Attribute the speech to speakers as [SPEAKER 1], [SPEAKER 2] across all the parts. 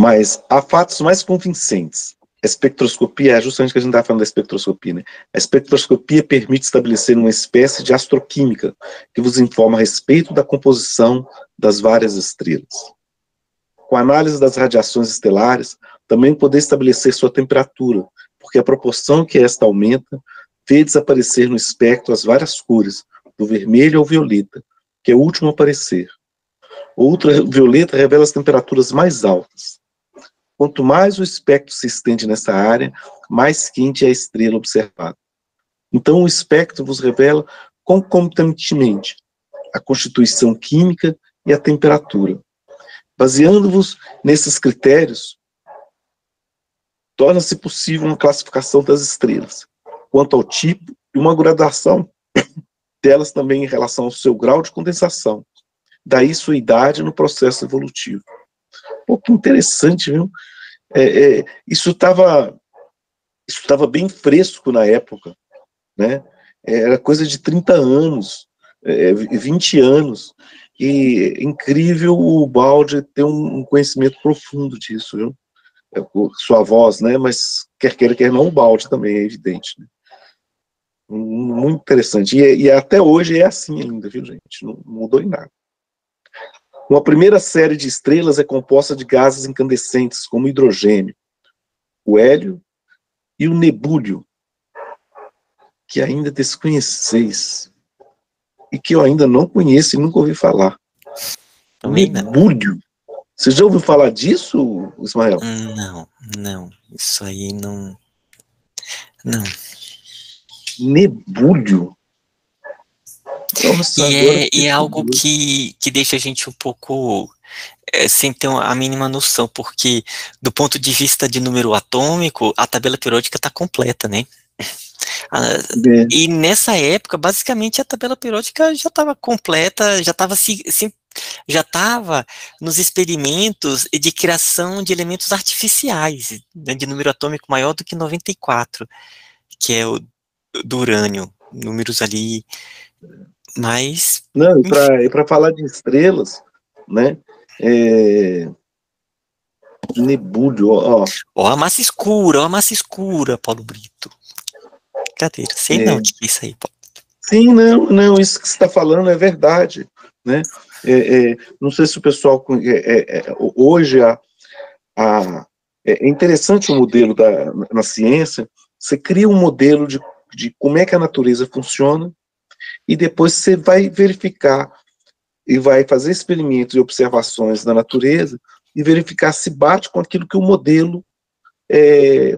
[SPEAKER 1] Mas há fatos mais convincentes. A espectroscopia, é justamente o que a gente está falando da espectroscopia, né? A espectroscopia permite estabelecer uma espécie de astroquímica que vos informa a respeito da composição das várias estrelas. Com a análise das radiações estelares, também poder estabelecer sua temperatura, porque a proporção que esta aumenta vê desaparecer no espectro as várias cores, do vermelho ao violeta, que é o último a aparecer. O ultravioleta revela as temperaturas mais altas. Quanto mais o espectro se estende nessa área, mais quente é a estrela observada. Então, o espectro vos revela concomitantemente a constituição química e a temperatura. Baseando-vos nesses critérios, torna-se possível uma classificação das estrelas, quanto ao tipo e uma gradação delas também em relação ao seu grau de condensação. Daí sua idade no processo evolutivo. Pô, que interessante, viu? Isso estava bem fresco na época, né? Era coisa de 30 anos, 20 anos, e incrível o Baldi ter um conhecimento profundo disso, viu? Sua voz, né? Mas quer queira, quer não, o Baldi também é evidente, né? Muito interessante, e até hoje é assim ainda, viu, gente? Não mudou em nada. Uma primeira série de estrelas é composta de gases incandescentes, como o hidrogênio, o hélio e o nebúlio, que ainda desconheceis, e que eu ainda não conheço e nunca ouvi falar.
[SPEAKER 2] Também não.
[SPEAKER 1] Nebúlio. Você já ouviu falar disso, Ismael?
[SPEAKER 2] Não. Isso aí não. Não.
[SPEAKER 1] Nebúlio? Nossa,
[SPEAKER 2] E é algo que deixa a gente um pouco sem ter a mínima noção, porque do ponto de vista de número atômico, a tabela periódica está completa, né? E nessa época, basicamente, a tabela periódica já estava completa, já estava nos experimentos de criação de elementos artificiais, né, de número atômico maior do que 94, que é o do urânio, números ali, mas...
[SPEAKER 1] Não, e para falar de estrelas, né, nebúlio, ó.
[SPEAKER 2] Ó a massa escura, Paulo Brito. Brincadeira, sei não o que é isso aí, Paulo.
[SPEAKER 1] Sim, não, isso que você está falando é verdade, né? Não sei se o pessoal hoje é interessante o modelo na ciência. Você cria um modelo de como é que a natureza funciona e depois você vai verificar e vai fazer experimentos e observações da natureza e verificar se bate com aquilo que o modelo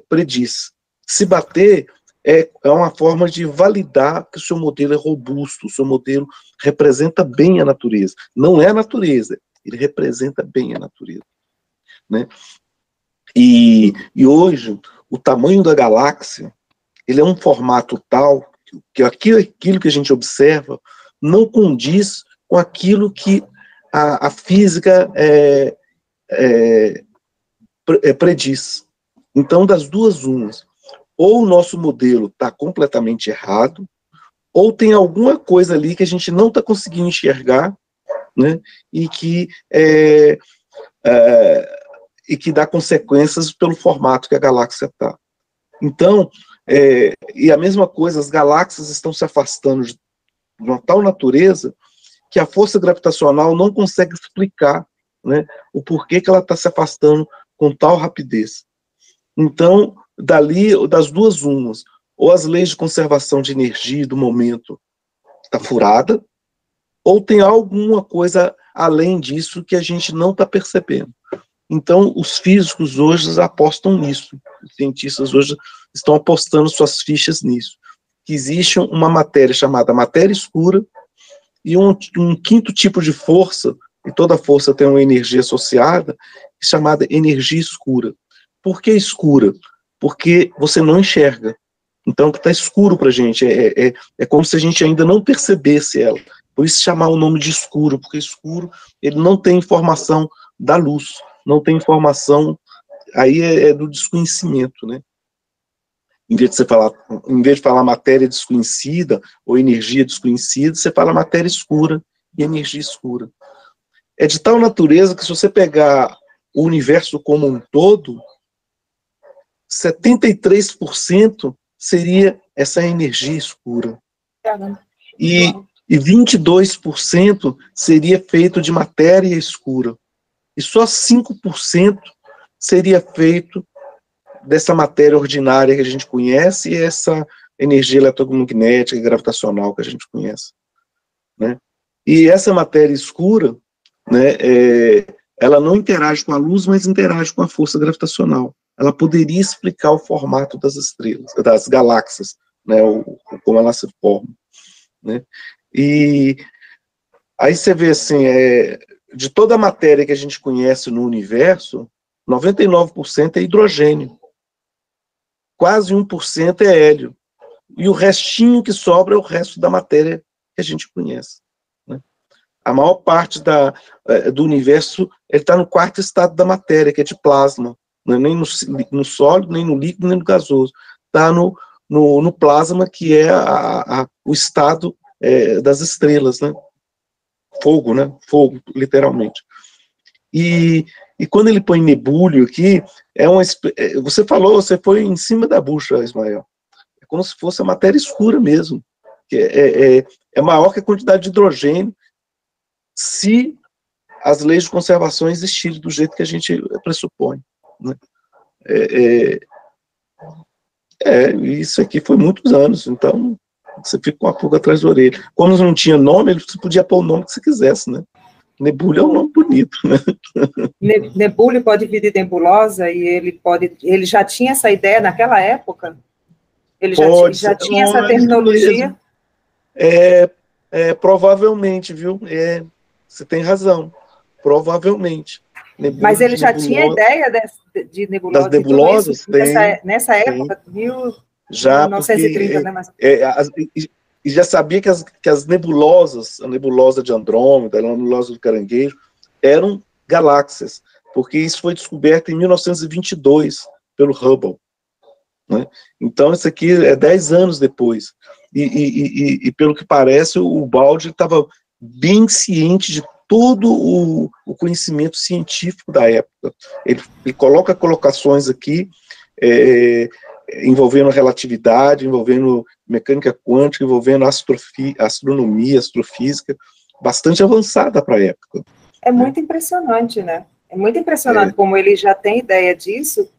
[SPEAKER 1] prediz. Se bater, é uma forma de validar que o seu modelo é robusto, o seu modelo representa bem a natureza. Não é a natureza, ele representa bem a natureza, né? E hoje, o tamanho da galáxia, ele é um formato tal que aquilo que a gente observa não condiz com aquilo que a física prediz. Então, das duas umas, ou o nosso modelo está completamente errado, ou tem alguma coisa ali que a gente não está conseguindo enxergar, né, e que dá consequências pelo formato que a galáxia está. Então, e a mesma coisa, as galáxias estão se afastando de uma tal natureza que a força gravitacional não consegue explicar, né, o porquê que ela está se afastando com tal rapidez. Então, das duas umas, ou as leis de conservação de energia do momento está furada, ou tem alguma coisa além disso que a gente não está percebendo. Então, os físicos hoje apostam nisso, os cientistas hoje estão apostando suas fichas nisso, que existe uma matéria chamada matéria escura e um quinto tipo de força, e toda força tem uma energia associada, chamada energia escura. Por que escura? Porque você não enxerga. Então, está escuro para a gente, é como se a gente ainda não percebesse ela. Por isso chamar o nome de escuro, porque escuro, ele não tem informação da luz, não tem informação, aí é do desconhecimento, né? Em vez de falar matéria desconhecida ou energia desconhecida, você fala matéria escura e energia escura. É de tal natureza que se você pegar o universo como um todo, 73% seria essa energia escura. E 22% seria feito de matéria escura. E só 5% seria feito dessa matéria ordinária que a gente conhece e essa energia eletromagnética e gravitacional que a gente conhece, né? E essa matéria escura, né, ela não interage com a luz, mas interage com a força gravitacional. Ela poderia explicar o formato das estrelas, das galáxias, né, como elas se formam, né? E aí você vê assim, de toda a matéria que a gente conhece no universo, 99% é hidrogênio, quase 1% é hélio, e o restinho que sobra é o resto da matéria que a gente conhece, né? A maior parte do universo está no quarto estado da matéria, que é de plasma, não é nem no sólido, nem no líquido, nem no gasoso. Está no plasma, que é o estado das estrelas, né? Fogo, né? Fogo, literalmente. E quando ele põe nebúlio aqui, você falou, você foi em cima da bucha, Ismael. É como se fosse a matéria escura mesmo, que é maior que a quantidade de hidrogênio, se as leis de conservação existirem do jeito que a gente pressupõe, né? Isso aqui foi muitos anos, então você fica com a pulga atrás da orelha. Como não tinha nome, você podia pôr o nome que você quisesse, né? Nebúlio é um nome bonito, né?
[SPEAKER 3] Nebúlio pode vir de nebulosa e ele já tinha essa ideia naquela época? Ele já tinha essa terminologia?
[SPEAKER 1] Provavelmente, viu? Você tem razão, provavelmente.
[SPEAKER 3] Nebúlio, mas ele já tinha ideia de nebulosa?
[SPEAKER 1] Das nebulosas?
[SPEAKER 3] Nessa época,
[SPEAKER 1] já
[SPEAKER 3] 1930, né? Mas...
[SPEAKER 1] e já sabia que as nebulosas, a nebulosa de Andrômeda, a nebulosa do Caranguejo, eram galáxias, porque isso foi descoberto em 1922 pelo Hubble, né? Então, isso aqui é 10 anos depois. E pelo que parece, o Baldi estava bem ciente de todo o conhecimento científico da época. Ele coloca colocações aqui envolvendo relatividade, envolvendo mecânica quântica, envolvendo astronomia, astrofísica, bastante avançada para a época.
[SPEAKER 3] É muito impressionante, né? É muito impressionante como ele já tem ideia disso,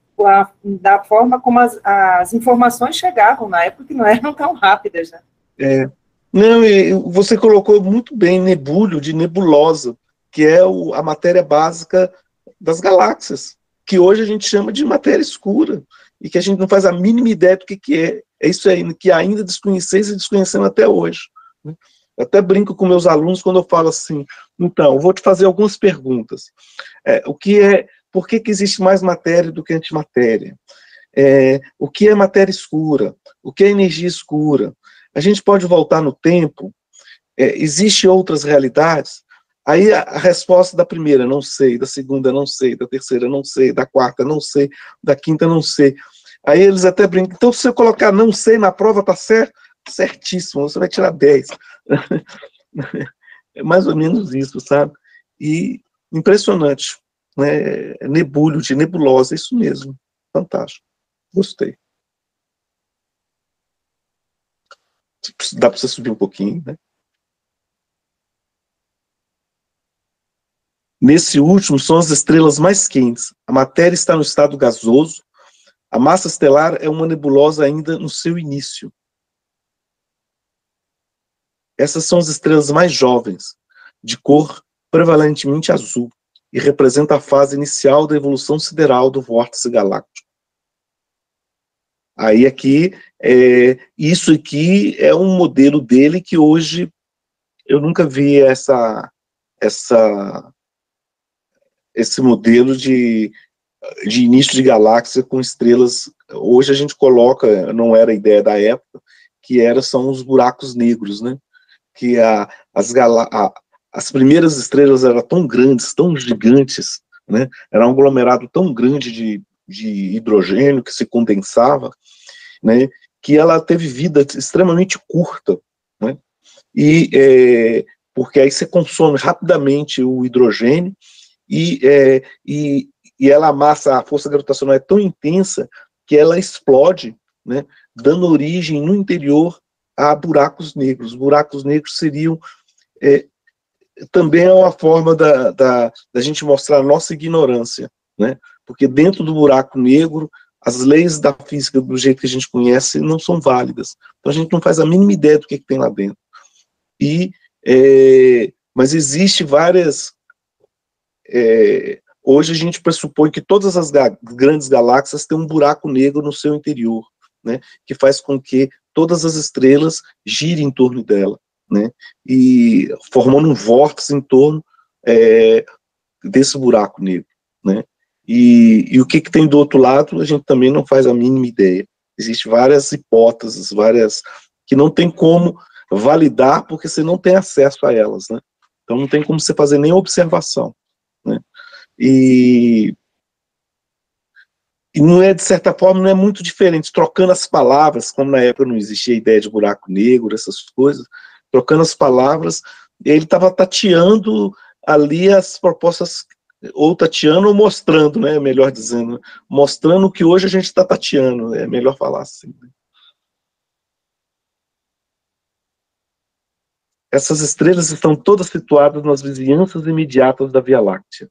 [SPEAKER 3] da forma como as informações chegavam na época, que não eram tão rápidas, né?
[SPEAKER 1] Não, você colocou muito bem nebúlio de nebulosa, que é a matéria básica das galáxias, que hoje a gente chama de matéria escura, e que a gente não faz a mínima ideia do que é. É isso aí, que ainda desconhecemos e desconhecemos até hoje, né? Eu até brinco com meus alunos quando eu falo assim, então, eu vou te fazer algumas perguntas. Por que existe mais matéria do que antimatéria? O que é matéria escura? O que é energia escura? A gente pode voltar no tempo? Existem outras realidades? Aí a resposta da primeira, não sei, da segunda, não sei, da terceira, não sei, da quarta, não sei, da quinta, não sei. Aí eles até brincam, então se você colocar não sei na prova, tá certo? Certíssimo, você vai tirar 10. É mais ou menos isso, sabe? E impressionante, né? Nebúlio de nebulosa, isso mesmo. Fantástico. Gostei. Dá para você subir um pouquinho, né? Nesse último, são as estrelas mais quentes. A matéria está no estado gasoso. A massa estelar é uma nebulosa ainda no seu início. Essas são as estrelas mais jovens, de cor prevalentemente azul, e representa a fase inicial da evolução sideral do vórtice galáctico. Aí aqui, isso aqui é um modelo dele que hoje eu nunca vi esse modelo de início de galáxia com estrelas. Hoje a gente coloca, não era a ideia da época, são os buracos negros, né? Que as primeiras estrelas eram tão grandes, tão gigantes, né? Era um aglomerado tão grande de hidrogênio que se condensava, né? Que ela teve vida extremamente curta, né? Porque aí você consome rapidamente o hidrogênio e e ela amassa, a força gravitacional é tão intensa que ela explode, né, dando origem no interior a buracos negros. Buracos negros seriam também uma forma da gente mostrar a nossa ignorância, né, porque dentro do buraco negro as leis da física do jeito que a gente conhece não são válidas. Então a gente não faz a mínima ideia do que tem lá dentro. Mas existe várias... hoje a gente pressupõe que todas as grandes galáxias têm um buraco negro no seu interior, né, que faz com que todas as estrelas girem em torno dela, né, e formando um vórtice em torno desse buraco negro, né. E o que tem do outro lado, a gente também não faz a mínima ideia. Existem várias hipóteses, que não tem como validar, porque você não tem acesso a elas, né. Então não tem como você fazer nenhuma observação, né. E não é, de certa forma, não é muito diferente, trocando as palavras, como na época não existia a ideia de buraco negro, essas coisas, trocando as palavras, ele estava tateando ali as propostas, ou tateando ou mostrando, né, melhor dizendo, mostrando o que hoje a gente está tateando, é melhor falar assim. Essas estrelas estão todas situadas nas vizinhanças imediatas da Via Láctea.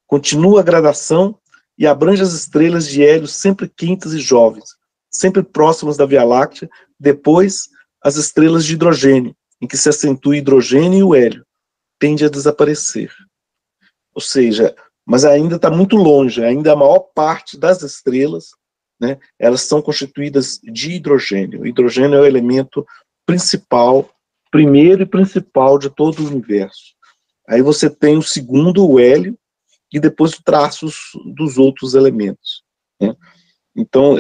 [SPEAKER 1] Continua a gradação e abrange as estrelas de hélio sempre quentes e jovens, sempre próximas da Via Láctea, depois as estrelas de hidrogênio, em que se acentua o hidrogênio e o hélio, tende a desaparecer. Ou seja, mas ainda está muito longe, ainda a maior parte das estrelas, né, elas são constituídas de hidrogênio. O hidrogênio é o elemento principal, primeiro e principal de todo o universo. Aí você tem o segundo, o hélio, e depois traços dos outros elementos, né? Então,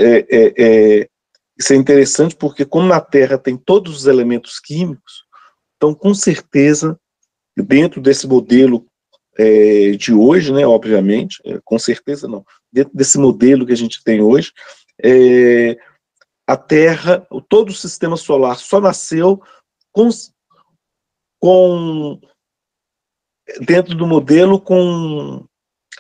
[SPEAKER 1] isso é interessante porque, como na Terra tem todos os elementos químicos, então, com certeza, dentro desse modelo de hoje, né, obviamente, com certeza não, dentro desse modelo que a gente tem hoje, a Terra, todo o sistema solar só nasceu dentro do modelo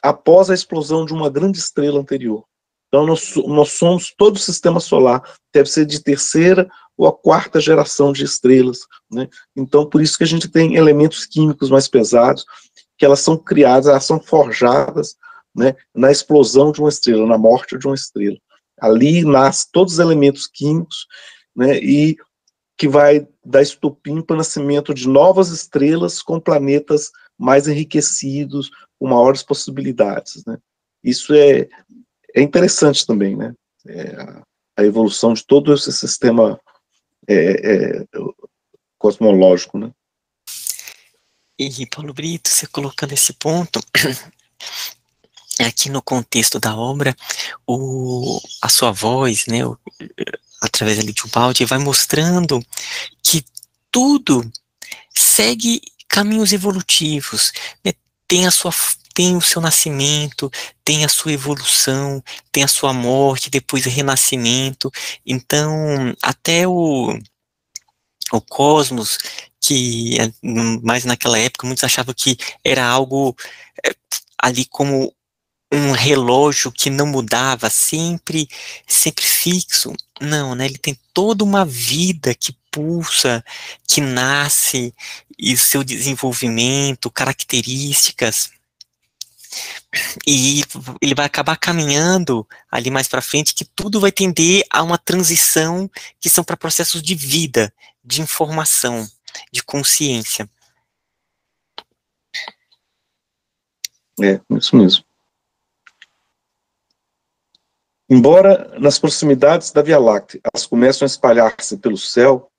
[SPEAKER 1] após a explosão de uma grande estrela anterior. Então, nós somos, todo o sistema solar deve ser de terceira ou a quarta geração de estrelas, né? Então, por isso que a gente tem elementos químicos mais pesados, que elas são criadas, elas são forjadas, né, na explosão de uma estrela, na morte de uma estrela. Ali nascem todos os elementos químicos, né, e que vai dar estopim para o nascimento de novas estrelas com planetas mais enriquecidos, com maiores possibilidades, né. Isso é interessante também, né, a evolução de todo esse sistema cosmológico, né.
[SPEAKER 2] E, Paulo Brito, você colocando esse ponto, aqui no contexto da obra, a sua voz, né, através ali de um balde, vai mostrando que tudo segue caminhos evolutivos, né? Tem o seu nascimento, tem a sua evolução, tem a sua morte, depois o renascimento. Então, até o cosmos, que mais naquela época muitos achavam que era algo ali como um relógio que não mudava, sempre fixo. Não, né? Ele tem toda uma vida que pulsa, que nasce, e o seu desenvolvimento, características, e ele vai acabar caminhando ali mais para frente, que tudo vai tender a uma transição, que são para processos de vida, de informação, de consciência.
[SPEAKER 1] Isso mesmo. Embora nas proximidades da Via Láctea elas começam a espalhar-se pelo céu,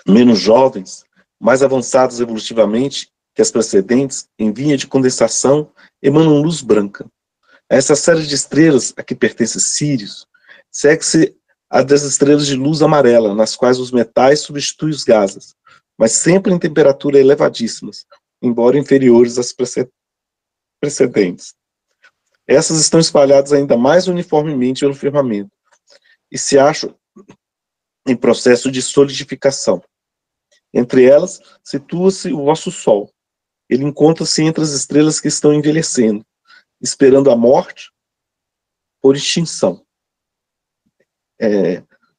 [SPEAKER 1] menos jovens, mais avançados evolutivamente que as precedentes, em via de condensação, emanam luz branca. Essa série de estrelas a que pertence Sírius segue-se a das estrelas de luz amarela, nas quais os metais substituem os gases, mas sempre em temperatura elevadíssimas, embora inferiores às precedentes. Essas estão espalhadas ainda mais uniformemente pelo firmamento e se acham em processo de solidificação. Entre elas, situa-se o vosso Sol. Ele encontra-se entre as estrelas que estão envelhecendo, esperando a morte por extinção.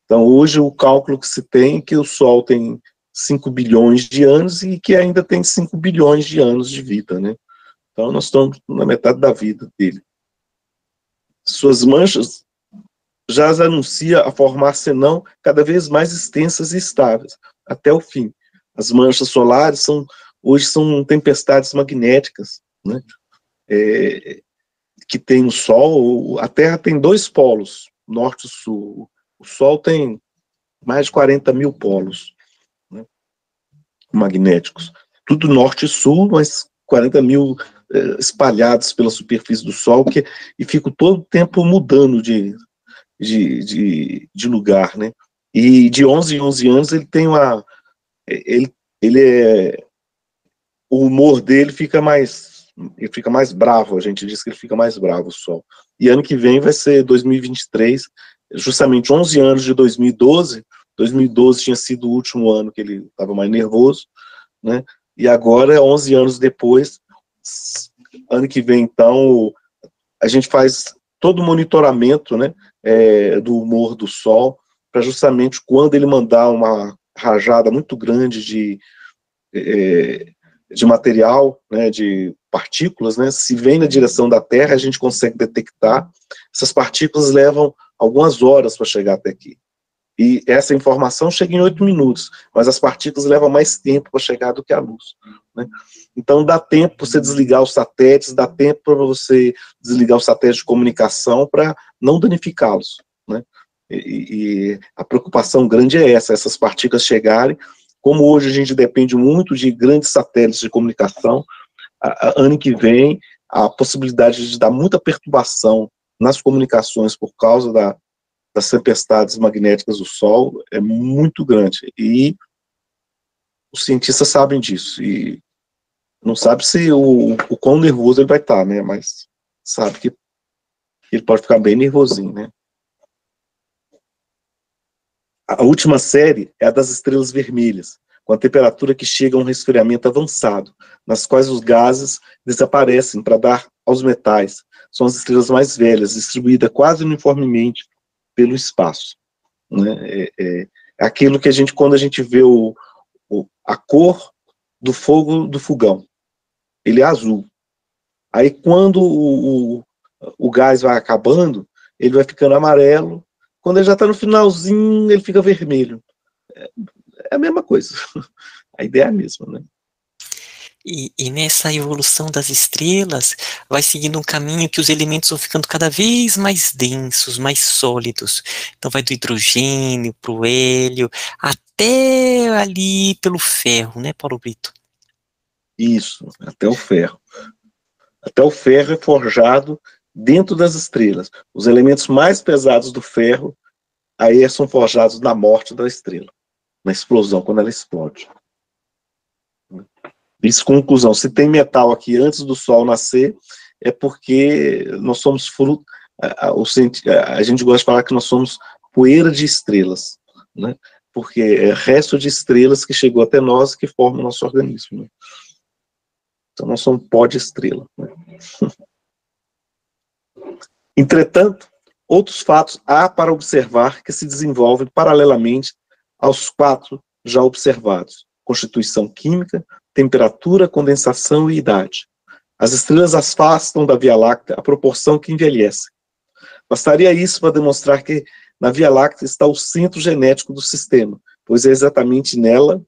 [SPEAKER 1] Então, hoje, o cálculo que se tem é que o Sol tem 5 bilhões de anos e que ainda tem 5 bilhões de anos de vida, né? Então, nós estamos na metade da vida dele. Suas manchas já anuncia a formar senão cada vez mais extensas e estáveis, até o fim. As manchas solares hoje são tempestades magnéticas, né? Que tem o Sol. A Terra tem 2 polos, norte e sul. O Sol tem mais de 40 mil polos, né, magnéticos. Tudo norte e sul, mas 40 mil espalhados pela superfície do Sol, e fica todo o tempo mudando de lugar, né? E de 11 em 11 anos ele tem o humor dele fica mais bravo. A gente diz que ele fica mais bravo, o Sol. E ano que vem vai ser 2023, justamente 11 anos de 2012. 2012 tinha sido o último ano que ele estava mais nervoso, né? E agora, 11 anos depois, ano que vem, então, a gente faz todo o monitoramento, né, do humor do Sol, para justamente quando ele mandar uma rajada muito grande de material, né, de partículas, né, se vem na direção da Terra, a gente consegue detectar. Essas partículas levam algumas horas para chegar até aqui. E essa informação chega em 8 minutos, mas as partículas levam mais tempo para chegar do que a luz, né? Então dá tempo para você desligar os satélites, dá tempo para você desligar os satélites de comunicação para não danificá-los, né? E a preocupação grande é essas partículas chegarem. Como hoje a gente depende muito de grandes satélites de comunicação, ano que vem a possibilidade de dar muita perturbação nas comunicações por causa das tempestades magnéticas do Sol é muito grande, e os cientistas sabem disso, e não sabe se o quão nervoso ele vai estar, né, mas sabe que ele pode ficar bem nervosinho, né. A última série é a das estrelas vermelhas, com a temperatura que chega a um resfriamento avançado, nas quais os gases desaparecem para dar aos metais. São as estrelas mais velhas, distribuídas quase uniformemente pelo espaço, né? É aquilo que quando a gente vê a cor do fogo do fogão, ele é azul. Aí quando o gás vai acabando, ele vai ficando amarelo. Quando ele já está no finalzinho, ele fica vermelho. É a mesma coisa. A ideia é a mesma, né?
[SPEAKER 2] E nessa evolução das estrelas, vai seguindo um caminho que os elementos vão ficando cada vez mais densos, mais sólidos. Então vai do hidrogênio para o hélio, até ali pelo ferro, né, Paulo Brito?
[SPEAKER 1] Isso, até o ferro. Até o ferro é forjado dentro das estrelas. Os elementos mais pesados do ferro, aí são forjados na morte da estrela, na explosão, quando ela explode. Isso, conclusão, se tem metal aqui antes do Sol nascer, é porque nós somos fruto, a gente gosta de falar que nós somos poeira de estrelas, né? Porque é resto de estrelas que chegou até nós que forma o nosso organismo, né? Então nós somos pó de estrela, né? Entretanto, outros fatos há para observar que se desenvolvem paralelamente aos 4 já observados: constituição química, temperatura, condensação e idade. As estrelas afastam da Via Láctea a proporção que envelhece. Bastaria isso para demonstrar que na Via Láctea está o centro genético do sistema, pois é exatamente nela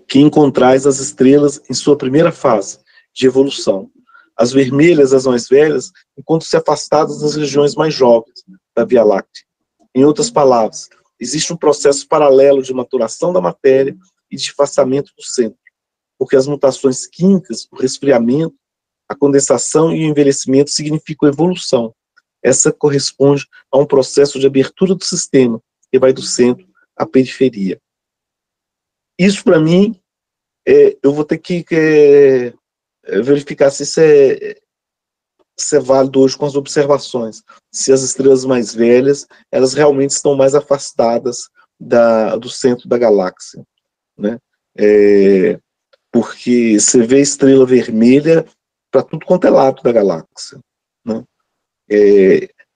[SPEAKER 1] que encontrais as estrelas em sua primeira fase de evolução. As vermelhas, as mais velhas, encontram-se afastadas das regiões mais jovens da Via Láctea. Em outras palavras, existe um processo paralelo de maturação da matéria e de afastamento do centro, porque as mutações químicas, o resfriamento, a condensação e o envelhecimento significam evolução. Essa corresponde a um processo de abertura do sistema, que vai do centro à periferia. Isso, para mim, eu vou ter que verificar se isso é válido hoje com as observações, se as estrelas mais velhas, elas realmente estão mais afastadas do centro da galáxia, né? Porque você vê estrela vermelha, para tudo quanto é lado da galáxia, né?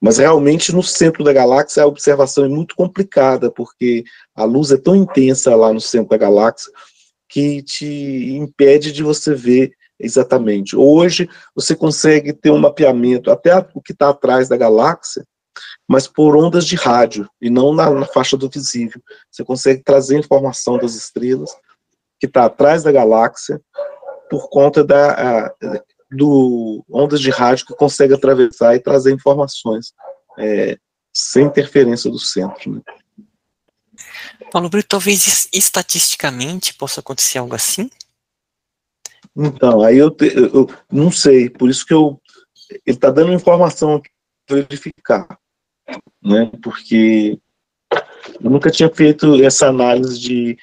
[SPEAKER 1] Mas realmente no centro da galáxia a observação é muito complicada, porque a luz é tão intensa lá no centro da galáxia que te impede de você ver exatamente. Hoje você consegue ter um mapeamento até o que está atrás da galáxia, mas por ondas de rádio, e não na faixa do visível. Você consegue trazer informação das estrelas que está atrás da galáxia por conta do ondas de rádio que consegue atravessar e trazer informações sem interferência do centro, né?
[SPEAKER 2] Paulo Brito, talvez estatisticamente possa acontecer algo assim?
[SPEAKER 1] Então, aí eu não sei, por isso que ele está dando informação para verificar, né? Porque eu nunca tinha feito essa análise de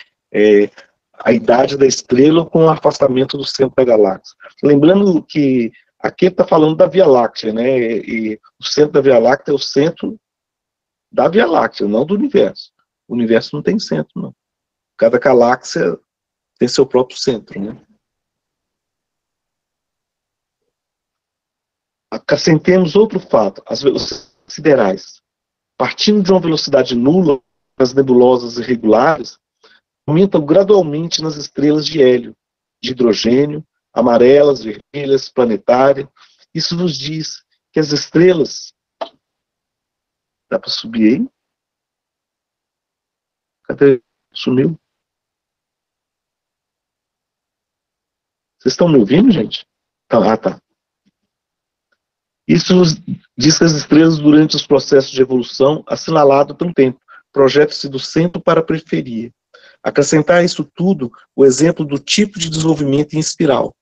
[SPEAKER 1] a idade da estrela com o afastamento do centro da galáxia. Lembrando que aqui está falando da Via Láctea, né? E o centro da Via Láctea é o centro da Via Láctea, não do universo. O universo não tem centro, não. Cada galáxia tem seu próprio centro, né? Acrescentemos outro fato: as velocidades siderais, partindo de uma velocidade nula nas nebulosas irregulares, aumentam gradualmente nas estrelas de hélio, de hidrogênio, amarelas, vermelhas, planetárias. Isso nos diz que as estrelas... Dá para subir aí? Cadê? Sumiu? Vocês estão me ouvindo, gente? Tá. Isso nos diz que as estrelas, durante os processos de evolução, assinalado pelo tempo, projetam-se do centro para a periferia. Acrescentar a isso tudo o exemplo do tipo de desenvolvimento em espiral,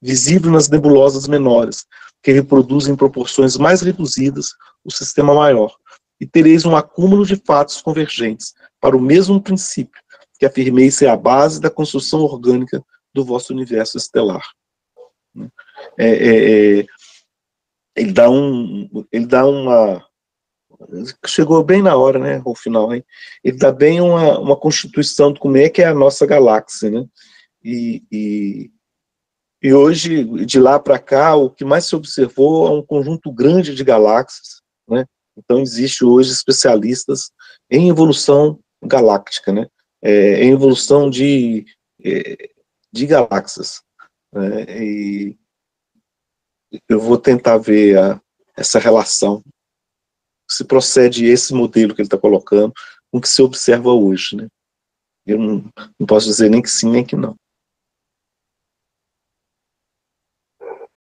[SPEAKER 1] visível nas nebulosas menores, que reproduzem em proporções mais reduzidas o sistema maior, e tereis um acúmulo de fatos convergentes para o mesmo princípio, que afirmei ser a base da construção orgânica do vosso universo estelar. Ele dá uma... Chegou bem na hora, né, ao final, hein? Ele dá bem uma constituição de como é que é a nossa galáxia, né? E hoje, de lá para cá, o que mais se observou é um conjunto grande de galáxias, né? Então, existe hoje especialistas em evolução galáctica, né? Em evolução de galáxias, né? E eu vou tentar ver essa relação, se procede esse modelo que ele está colocando com o que se observa hoje, né? Eu não posso dizer nem que sim, nem que não.